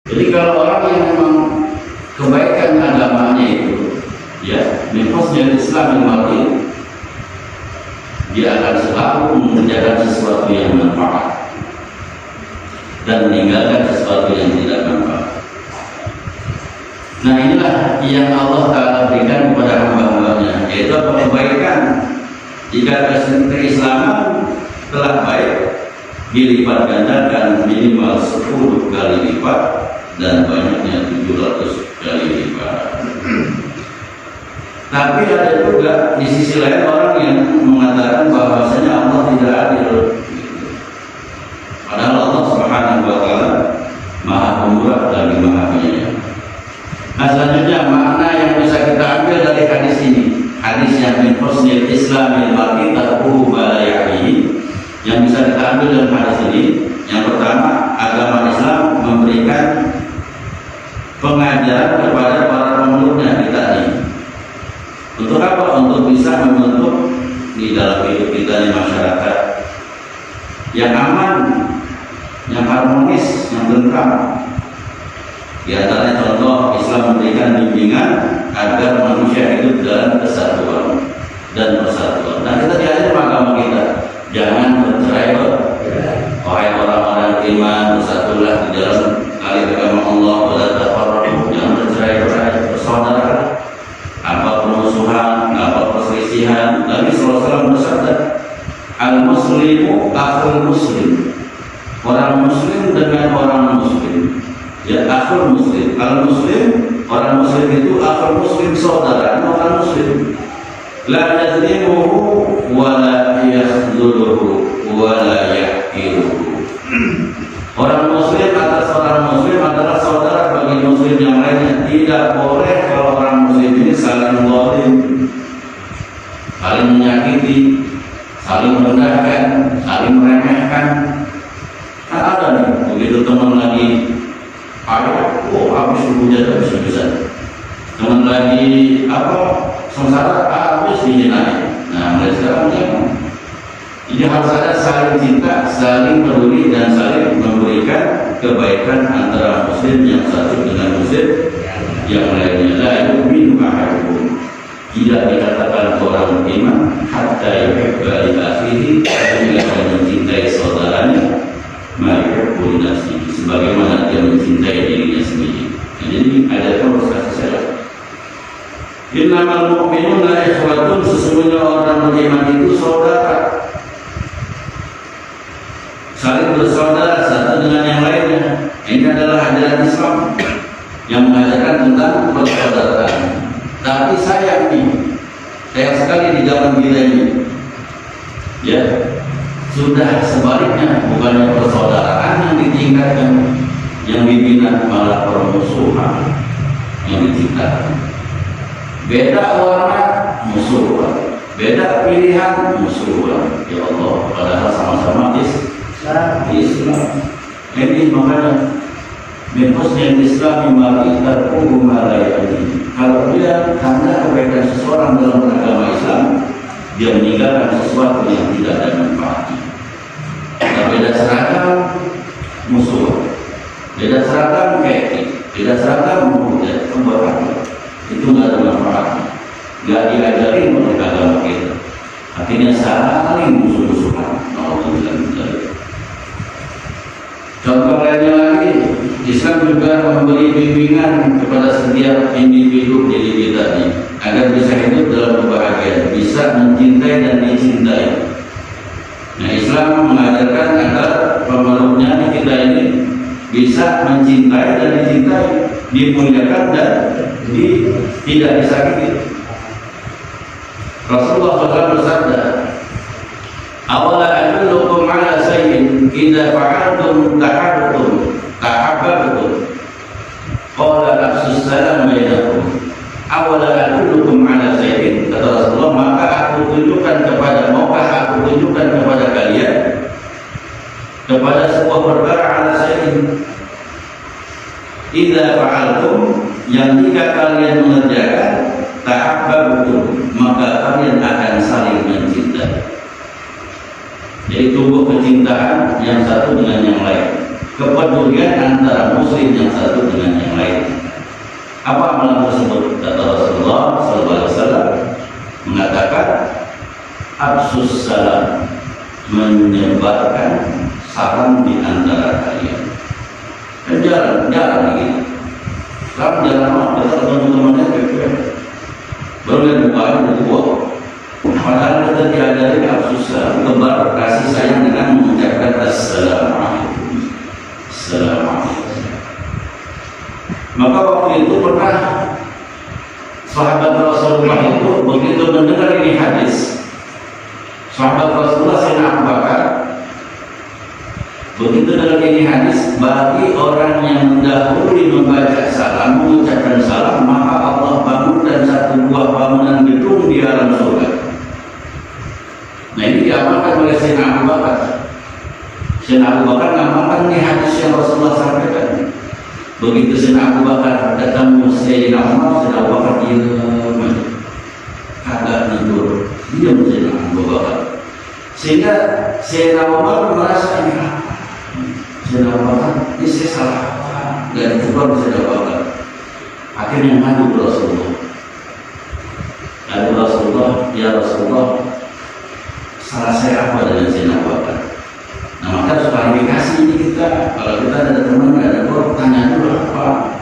Jadi kalau orang yang memang kebaikan agamanya itu, ya, mengkosnya Islam yang mati, dia akan selalu mengerjakan sesuatu yang bermanfaat dan meninggalkan sesuatu yang tidak bermanfaat. Nah, inilah yang Allah Ta'ala berikan kepada hamba-hambanya, yaitu kebaikan. Jika keislaman telah baik, dilipat gandakan minimal 10 kali lipat dan banyaknya 700 kali lipat. Tapi ada juga di sisi lain orang yang mengatakan bahwasanya Allah tidak adil. Padahal Allah Subhanahu wa Ta'ala Maha Pemurah dan Maha Penyayang. Nah, selanjutnya makna yang bisa kita ambil dari hadis ini, hadis yang min husnil Islamil mar'i tarkuhu ma la ya'nihi, yang bisa kita ambil dalam hadis ini, yang pertama, agama Islam memberikan pengajaran kepada para pemeluknya kita ini. Untuk apa? Untuk bisa membentuk di dalam hidup kita di masyarakat yang aman, yang harmonis, yang tentram. Di antaranya contoh, Islam memberikan bimbingan agar manusia hidup dalam kesatuan dan persatuan. Nah, kita diajar agama kita, jangan bercerai-berai. Wahai orang-orang iman, bersatulah di dalam kali agama Allah, wala tafarraqu, jangan bercerai-berai, bersaudara. Apa permusuhan, apa perselisihan. Nabi SAW bersabda, al-muslimu akhul muslim. Orang muslim dengan orang muslim. Ya, akhul muslim. Al-muslim, orang muslim itu akhul muslim, saudara orang muslim. La yadlimuhu wa la yakhdhuluhu wa la yahqiruhu. Orang muslim atas orang muslim adalah saudara bagi muslim yang lainnya. Tidak boleh kalau orang muslim ini saling zalim, saling menyakiti, saling merendahkan, saling meremehkan. Kan ada nih, begitu teman lagi ayo, habis hujan habis-habisan. Teman lagi sengsara, habis dihinai. Nah, mulai sekarang jangan. Jadi harus ada saling cinta, saling peduli, dan saling memberikan kebaikan antara muslim yang satu dengan muslim yang lainnya. La yu'minu ahadukum, tidak dikatakan orang beriman hatta yuhibba li akhihi, bila mencintai saudaranya ma yuhibbu li nafsihi, sebagaimana dia mencintai dirinya sendiri. Nah, jadi ada terus kasih sayang. Innamal mu'minuna ikhwatun, sesungguhnya orang beriman itu saudara, saling bersaudara satu dengan yang lainnya. Ini adalah ajaran Islam yang mengajarkan tentang persaudaraan. Tapi sayang sekali di zaman kita ini, ya, sudah sebaliknya, bukannya persaudaraan yang ditingkatkan, yang dibina malah permusuhan yang ditingkatkan. Beda warna, musuhan. Beda pilihan, musuhan. Ya Allah, padahal sama-sama Islam. Ini makanya min husnil Islam mar'i tarkuhu ma la ya'nihi. Kalau dia karena kebaikan seseorang dalam agama Islam, dia meninggalkan sesuatu yang tidak ada manfaatnya. Beda seragam, musuh. Beda seragam, keki. Beda seragam, mudah. Pembuatan itu nggak ada manfaatnya, nggak diajarin oleh agama kita. Akhirnya saling musuh-musuhan. Contoh lainnya lagi, Islam juga memberi bimbingan kepada setiap individu diri kita ini agar bisa hidup dalam kebahagiaan, bisa mencintai dan dicintai. Nah, Islam mengajarkan agar pemeluknya kita ini bisa mencintai dan dicintai, dimuliakan dan tidak disakiti. Rasulullah SAW bersabda, awala adullukum ala sayyin idza fa'altum tahabbtum qala afsus salam bainakum. Awala adullukum ala sayyin, kata Rasulullah, maka aku tunjukkan kepada kalian kepada sebuah perkara ala sayyin idza fa'altum, yang jika kalian mengerjakan tahabbtum, maka kalian akan saling mencintai. Jadi tumbuh kecintaan yang satu dengan yang lain. kepedulian antara muslim yang satu dengan yang lain. Apa amalan tersebut? Kata Rasulullah SAW mengatakan, absus salam, menyebarkan salam di antara kalian. Dan jarang gitu. Sekarang jarang banget kita teman-temannya PPM. Baru lihat mukanya udah tua. Padahal kita diajari absus salam, tebar kasih sayang dengan mengucapkan assalamualaikum. Assalamualaikum. Maka waktu itu pernah sahabat Rasulullah itu begitu mendengar ini hadis, sahabat Rasulullah Sayyidina Abu Bakar begitu dengar ini hadis, bagi orang yang mendahului membaca salam, mengucapkan salam, maka Allah bangunkan satu buah bangunan gedung di alam surga. Nah ini diamalkan oleh Sayyidina Abu Bakar. Sayyidina Abu Bakar ngamalkan ini hadis yang Rasulullah sampaikan. Begitu Sayyidina Abu Bakar datang Sayyidina Umar, Sayyidina Abu Bakar diam, kagak tidur, diam Sayyidina Abu Bakar. Sehingga Sayyidina Umar merasa ini Sayyidina Abu Bakar, ini saya salah, dan tegur Sayyidina Abu Bakar. Akhirnya ngadu ke Rasulullah. Ngadu Rasulullah, ya Rasulullah, salah saya apa dengan Sayyidina Abu Bakar? Nah maka harus klarifikasi ini kita. Kalau kita ada teman nggak ada kok, tanya dulu apa.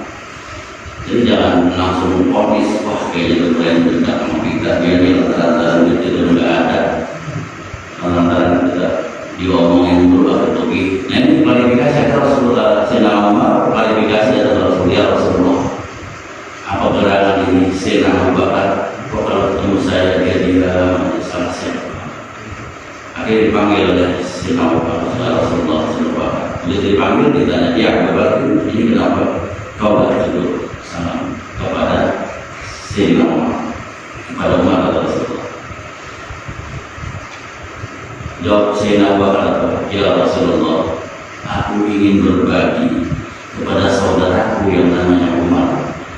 Jadi jangan langsung ponis, wah kayaknya kalian tidak sama kita, kayaknya antara itu nggak ada. Antara kita diomongin dulu atau pergi. Nah ini klarifikasi ada Rasulullah. Sayyidina Umar klarifikasi ada Rasulullah. Apa gerangan ini Sayyidina Abu Bakar? Kok kalau ketemu saya dia salah siapa? Akhirnya dipanggil oleh Sayyidina Abu Bakar, Rasulullah SAW. Dia dipanggil, ditanya, ya Abu Bakar, ini kenapa kau gak tidur salam kepada Sayyidina Umar, kepada Umar atau Rasulullah? Jawab Sayyidina Abu Bakar, ya Rasulullah, aku ingin berbagi kepada saudaraku yang namanya Umar,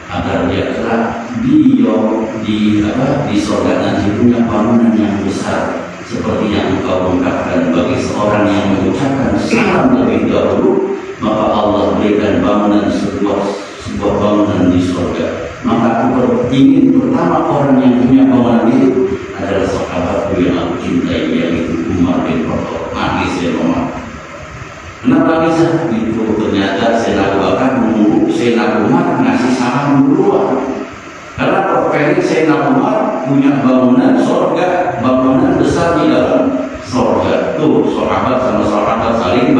agar dia kelak di surga nanti punya bangunan yang besar seperti yang engkau ungkapkan. Bagi seorang yang mengucapkan salam lebih dahulu, maka Allah berikan bangunan sebuah bangunan di surga. Maka aku ingin pertama orang yang punya bangunan itu adalah sahabatku yang aku cintai, yaitu Umar bin Khattab. Nangis ya Umar. Kenapa bisa? Itu ternyata Sayyidina Abu Bakar menunggu Sayyidina Umar ngasih salam duluan. Karena profil Sayyidina Umar punya bangunan surga, bangunan besar di dalam surga. Tuh sahabat sama sahabat saling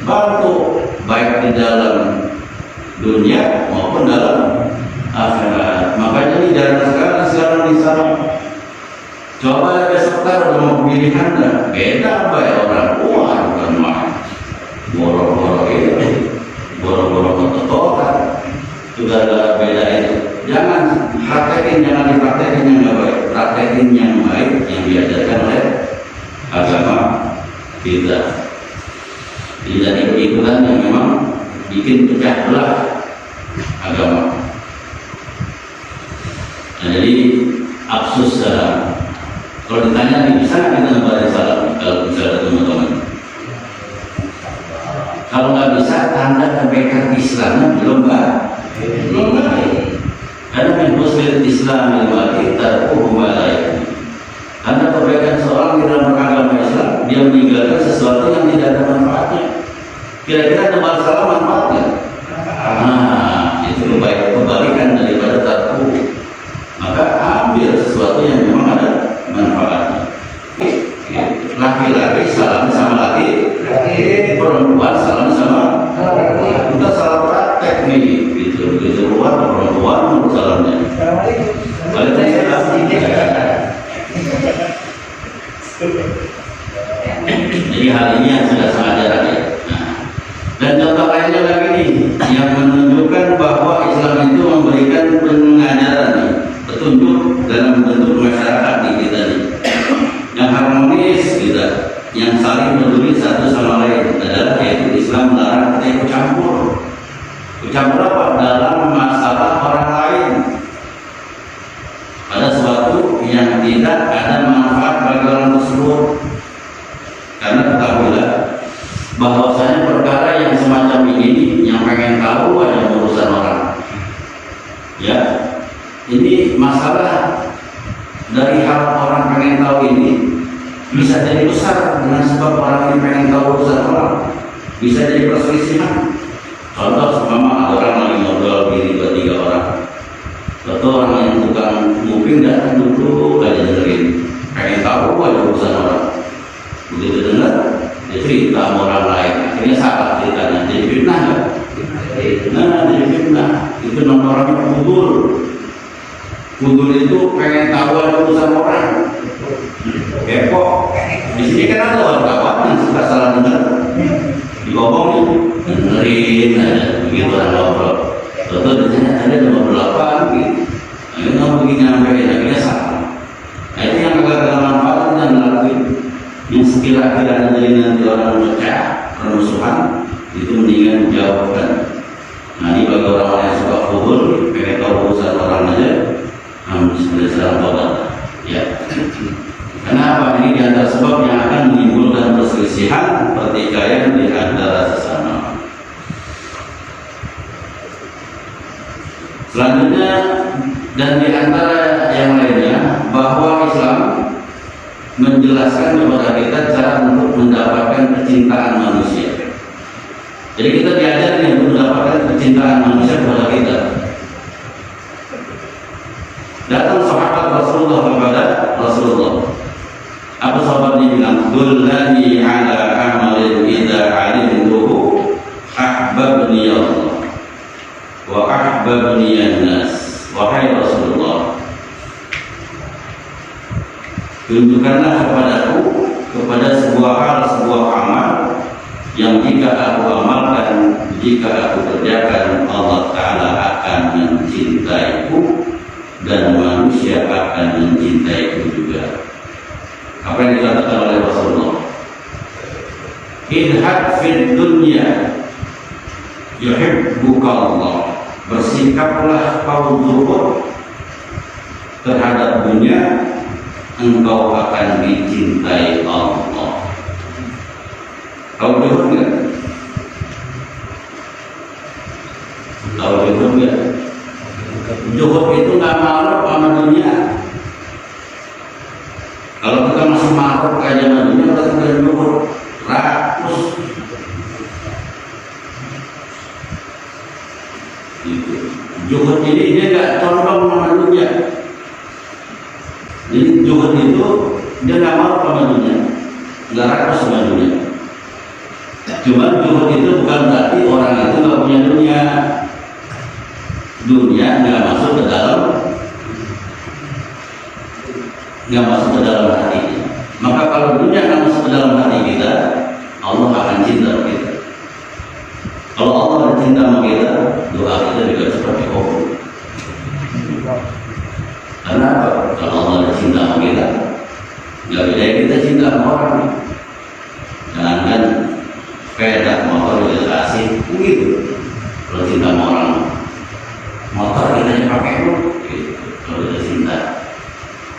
bantu, baik di dalam dunia maupun dalam akhirat. Makanya ini jarang sekarang di sana. Coba besok udah mau pilihan dah, beda baik orang tua bukan mah. Boro-boro itu, boro-boro kotoran. Itu gara-gara beda itu. Jangan dipraktekin yang nggak baik, praktekin yang baik yang diajarkan oleh agama kita. Tidak ikut-ikutan yang memang bikin pecah belah agama. Nah, jadi absus salam. Kalau ditanya bisa nggak kita ngebarin salam? Kalau bisa ada teman-teman. Kalau nggak bisa, tanda kebaikan Islamnya belum baik. Karena min husnil Islam kita umalayak. Karena kebaikan seorang di dalam agama Islam, dia meninggalkan sesuatu yang tidak ada manfaatnya. Kira-kira tebal salam manfaatnya? Itu kebalikan daripada tarku. Maka ambil sesuatu yang memang ada manfaatnya. Laki-laki salam sama laki, perempuan salam sama perempuan. Kita salah praktek nih. Itu luar perempuan salamnya. Jadi hal ini yang sudah sangat jarang ya. Dan contoh lainnya lagi nih yang menunjukkan bahwa Islam itu memberikan pengajaran nih, petunjuk dalam bentuk masyarakat di kita nih, yang harmonis kita, yang saling peduli satu sama lain adalah yaitu Islam melarang kita ikut campur. Campur apa? Dalam masalah orang lain pada sesuatu yang tidak ada manfaat bagi orang tersebut. Karena ketahuilah bahwasanya perkara yang masalah dari hal orang pengen tahu ini bisa jadi besar dengan sebab orang ini pengen tahu urusan orang, bisa jadi perselisihan. Contoh seumpama ada orang lagi ngobrol gini 2-3 orang, atau orang yang tukang nguping datang duduk aja dengerin, pengen tahu aja urusan orang. Begitu dengar, dia cerita sama orang lain, akhirnya salah ceritanya, jadi fitnah nggak? Nah, jadi fitnah. Itu nama orangnya kudul. Kudul itu pengen tahu aja urusan orang. Kepo. Di sini kan ada wartawan yang suka salah dengar, digomongin, dengerin aja, begitu orang ngobrol. Tentu ditanya ada ngobrol apa gitu. Ini nggak begini sampai akhirnya salah. Nah itu yang agak ada manfaat yang ngelakuin. Yang sekira-kira jadi nanti orang pecah, permusuhan, itu mendingan dijauhkan. Nah ini bagi orang yang suka kubur, pengen tahu urusan orang aja, sebenarnya salah tobat. Ya. Kenapa? Ini diantara sebab yang akan menimbulkan perselisihan, pertikaian di antara sesama. Selanjutnya dan di antara yang lainnya bahwa Islam menjelaskan kepada kita cara untuk mendapatkan kecintaan manusia. Jadi kita diajarkan untuk mendapatkan kecintaan manusia kepada kita. Datang sahabat Rasulullah kepada Rasulullah. Apa sahabatnya bilang? Dullani ala amalin idza alimtuhu ahbabni Allah wa ahbabni an-nas. Wahai Rasulullah, tunjukkanlah kepadaku kepada sebuah hal, sebuah amal yang jika aku amalkan, jika aku kerjakan, Allah Ta'ala akan mencintaiku dan manusia akan mencintaiku juga. Apa yang dikatakan oleh Rasulullah? Idhad fid dunya yuhibbuka Allah. Bersikaplah kau zuhud terhadap dunia, engkau akan dicintai Allah. Kau zuhud nggak? Kau zuhud nggak? Zuhud itu nggak marah sama dunia. Kalau kita masih marah aja sama dunia, kita sudah zuhud rakus. Zuhud ini dia nggak condong sama dunia. Jadi zuhud itu dia nggak mau sama dunia, nggak rakus sama dunia. Cuma zuhud itu bukan berarti orang itu nggak punya dunia. Dunia nggak masuk ke dalam hatinya. Maka kalau dunia nggak masuk ke dalam hati kita, Allah akan cinta kita. Kalau Allah cinta sama kita, doa kita juga seperti kabul. Karena apa? Kalau Allah cinta sama kita, nggak beda kita cinta sama orang. Jangankan sepeda, motor juga kasih, begitu. Kalau cinta sama orang, motor kita yang pakai gitu. Kalau kita cinta,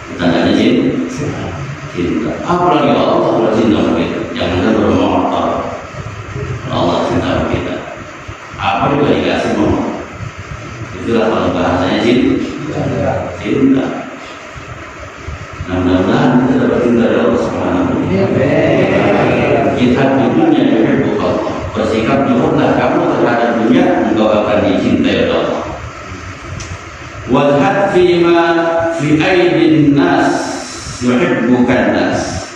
kita nggak cinta. Apalagi Allah kalau cinta sama kita, jangan bermotor. Allah cinta sama kita. Apa juga dikasih mau? Itulah kalau bahasanya cinta. Nah, mudah-mudahan kita dapat cinta dari Allah Subhanahu wa Ta'ala. Kita dunia yuhibbuka Allah. Bersikap zuhudlah kamu terhadap dunia, engkau akan dicintai oleh Allah. Wazhad fima fi aidin nas yuhibbukan nas.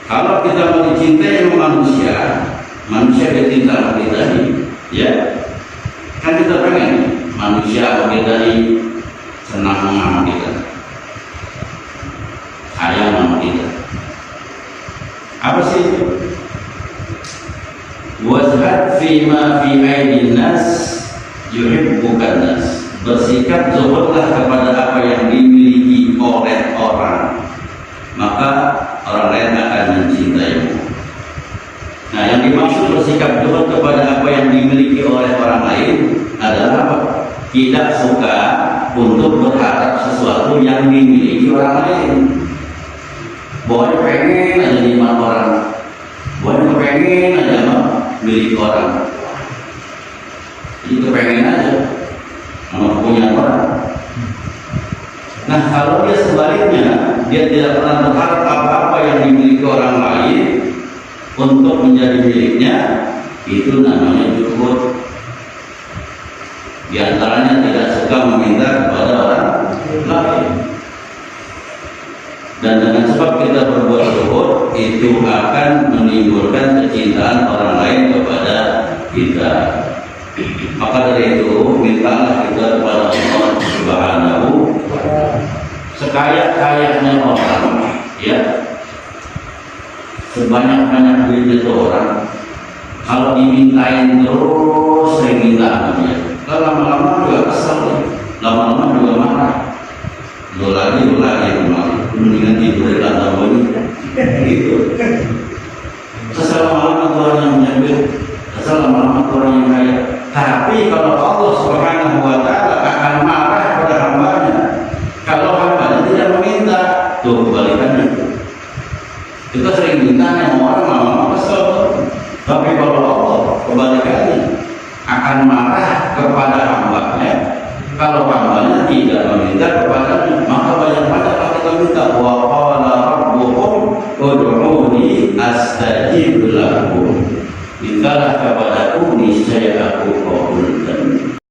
Kalau kita mau dicintai manusia dicinta sama kita nih. Ya, kan kita pengen manusia sama kita ini senang sama kita, sayang sama kita. Apa sih itu? Wazhad fima fi aidin nas yuhibbukan nas. Bersikap zuhudlah kepada apa yang dimiliki oleh orang, maka orang lain akan mencintaimu. Nah, yang dimaksud bersikap zuhud kepada apa yang dimiliki oleh orang lain adalah apa? Tidak suka untuk berharap sesuatu yang dimiliki orang lain. Pokoknya pengen aja nikmat orang, pokoknya pengen aja milik orang. Jadi kepengen aja sama punya orang. Nah, kalau dia sebaliknya, dia tidak pernah berharap apa-apa yang dimiliki orang lain untuk menjadi miliknya, itu namanya juhud. Di antaranya tidak suka meminta kepada orang lain. Dan dengan sebab kita berbuat zuhud, itu akan menimbulkan kecintaan orang lain kepada kita. Maka dari itu, mintalah kita kepada Allah Subhanahu wa Ta'ala. Sekaya-kayanya orang, ya, sebanyak-banyak duitnya orang, kalau dimintain terus sering minta sama dia, lama-lama juga kesel, lama-lama juga marah. Lu lagi mendingan tidur di lantai bawah gitu. Kesel lama-lama orang yang punya duit, kesel lama-lama orang yang kaya. Tapi kalau Allah Subhanahu wa Ta'ala akan marah pada hambanya kalau hambanya tidak meminta. Tuh kebalikannya, kita sering minta yang orang lama-lama kesel. Tapi kalau Allah kebalikannya, akan marah kepada hambanya kalau hambanya tidak meminta kepadanya. Maka banyak-banyaklah kita minta. Wa qala rabbukum ud'uni astajib lakum. Mintalah kepadaku, niscaya aku kabulkan.